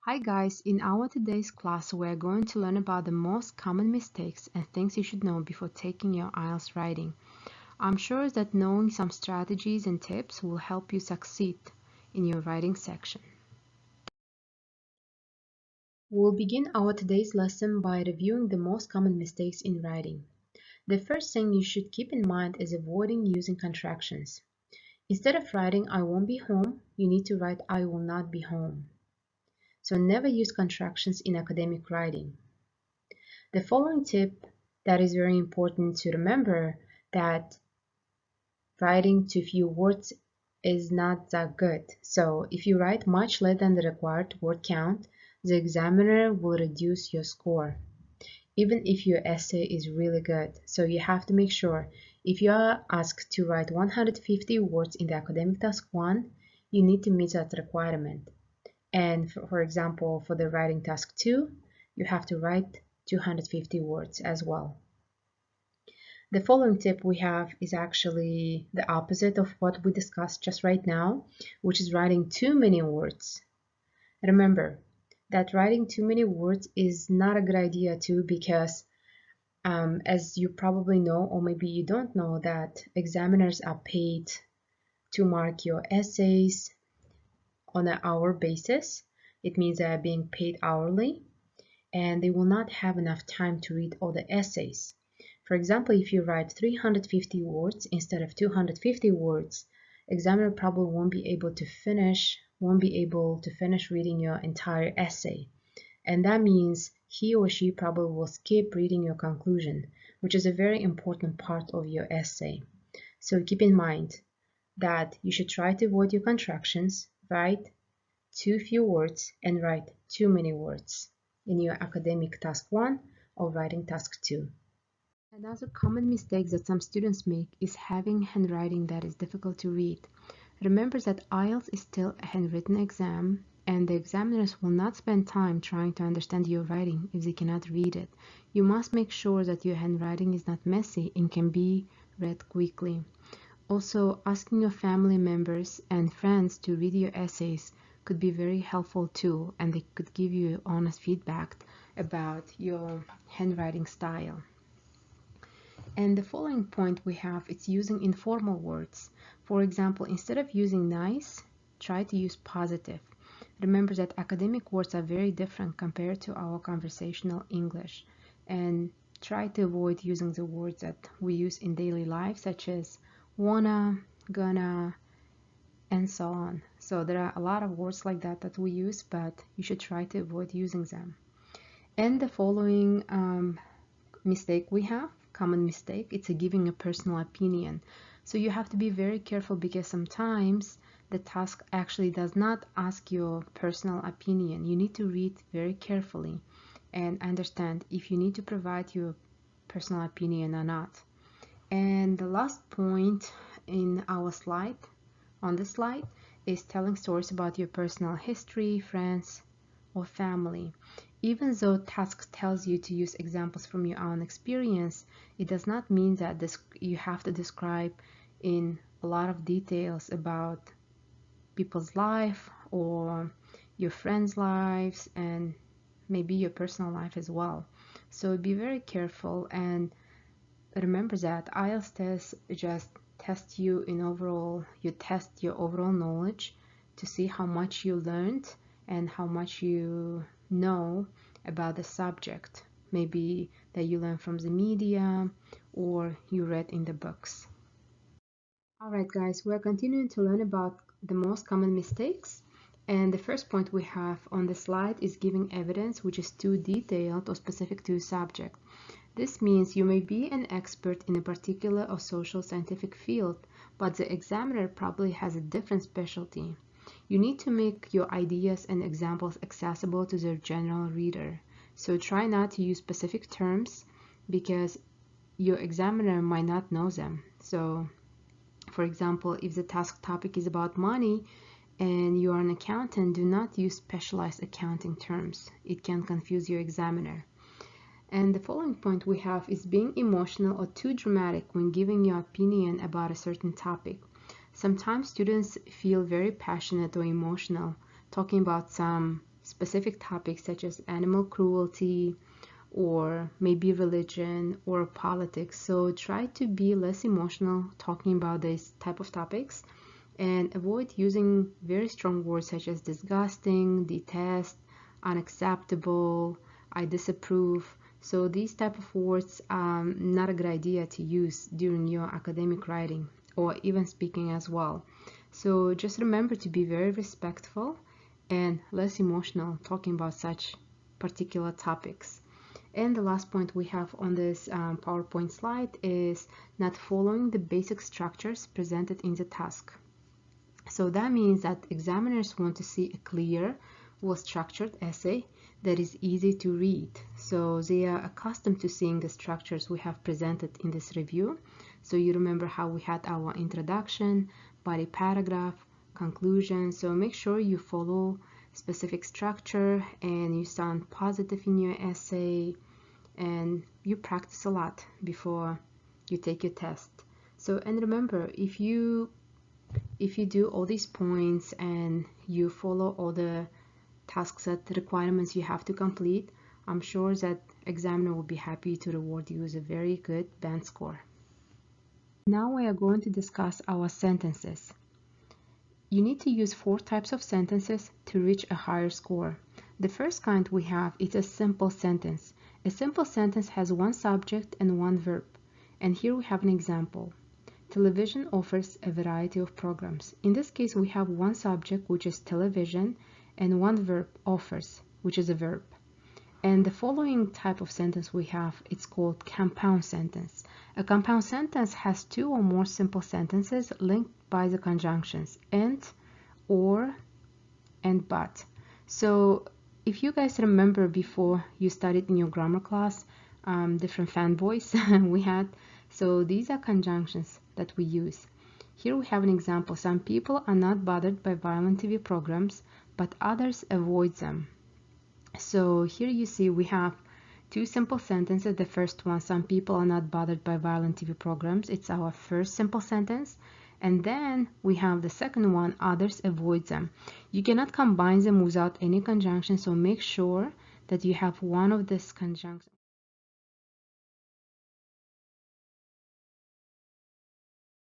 Hi guys, in our today's class we are going to learn about the most common mistakes and things you should know before taking your IELTS writing. I'm sure that knowing some strategies and tips will help you succeed in your writing section. We'll begin our today's lesson by reviewing the most common mistakes in writing. The first thing you should keep in mind is avoiding using contractions. Instead of writing I won't be home, you need to write I will not be home. So never use contractions in academic writing. The following tip that is very important to remember that writing too few words is not that good. So if you write much less than the required word count, the examiner will reduce your score, even if your essay is really good. So you have to make sure if you are asked to write 150 words in the academic task 1, you need to meet that requirement. And for example, for the writing task 2, you have to write 250 words as well. The following tip we have is actually the opposite of what we discussed just right now, which is writing too many words. Remember that writing too many words is not a good idea too, because as you probably know, or maybe you don't know, that examiners are paid to mark your essays on an hour basis. It means they are being paid hourly, and they will not have enough time to read all the essays. For example, if you write 350 words instead of 250 words, examiner probably won't be able to finish reading your entire essay. And that means he or she probably will skip reading your conclusion, which is a very important part of your essay. So keep in mind that you should try to avoid your contractions, write too few words, and write too many words in your academic task 1 or writing task 2. Another common mistake that some students make is having handwriting that is difficult to read. Remember that IELTS is still a handwritten exam, and the examiners will not spend time trying to understand your writing if they cannot read it. You must make sure that your handwriting is not messy and can be read quickly. Also, asking your family members and friends to read your essays could be very helpful too, and they could give you honest feedback about your handwriting style. And the following point we have is using informal words. For example, instead of using nice, try to use positive. Remember that academic words are very different compared to our conversational English, and try to avoid using the words that we use in daily life, such as wanna, gonna, and so on. So there are a lot of words like that we use, but you should try to avoid using them. And the following common mistake, it's giving a personal opinion. So you have to be very careful, because sometimes the task actually does not ask your personal opinion. You need to read very carefully and understand if you need to provide your personal opinion or not. And the last point in our slide, on this slide, is telling stories about your personal history, friends, or family. Even though task tells you to use examples from your own experience, it does not mean that you have to describe in a lot of details about people's life or your friends' lives and maybe your personal life as well. So be very careful, and remember that IELTS test just test you in overall, you test your overall knowledge to see how much you learned and how much you know about the subject, maybe that you learned from the media or you read in the books. Alright guys, we're continuing to learn about the most common mistakes, and the first point we have on the slide is giving evidence which is too detailed or specific to a subject. This means you may be an expert in a particular or social scientific field, but the examiner probably has a different specialty. You need to make your ideas and examples accessible to the general reader. So try not to use specific terms, because your examiner might not know them. So for example, if the task topic is about money and you are an accountant, do not use specialized accounting terms. It can confuse your examiner. And the following point we have is being emotional or too dramatic when giving your opinion about a certain topic. Sometimes students feel very passionate or emotional talking about some specific topics such as animal cruelty or maybe religion or politics. So try to be less emotional talking about these type of topics and avoid using very strong words such as disgusting, detest, unacceptable, I disapprove. So these type of words not a good idea to use during your academic writing or even speaking as well. So just remember to be very respectful and less emotional talking about such particular topics. And the last point we have on this PowerPoint slide is not following the basic structures presented in the task. So that means that examiners want to see a clear, well-structured essay that is easy to read. So they are accustomed to seeing the structures we have presented in this review. So you remember how we had our introduction, body paragraph, conclusion. So make sure you follow specific structure and you sound positive in your essay and you practice a lot before you take your test. So, and remember, if you do all these points and you follow all the task set requirements you have to complete, I'm sure that examiner will be happy to reward you with a very good band score. Now we are going to discuss our sentences. You need to use 4 types of sentences to reach a higher score. The first kind we have is a simple sentence. A simple sentence has one subject and one verb. And here we have an example. Television offers a variety of programs. In this case, we have one subject, which is television, and one verb, offers, which is a verb. And the following type of sentence we have, it's called compound sentence. A compound sentence has 2 or more simple sentences linked by the conjunctions and, or, and but. So if you guys remember before you studied in your grammar class, different fanboys we had, so these are conjunctions that we use. Here we have an example. Some people are not bothered by violent TV programs, but others avoid them. So here you see we have 2 simple sentences. The first one, some people are not bothered by violent TV programs. It's our first simple sentence. And then we have the second one, others avoid them. You cannot combine them without any conjunction, so make sure that you have one of these conjunctions.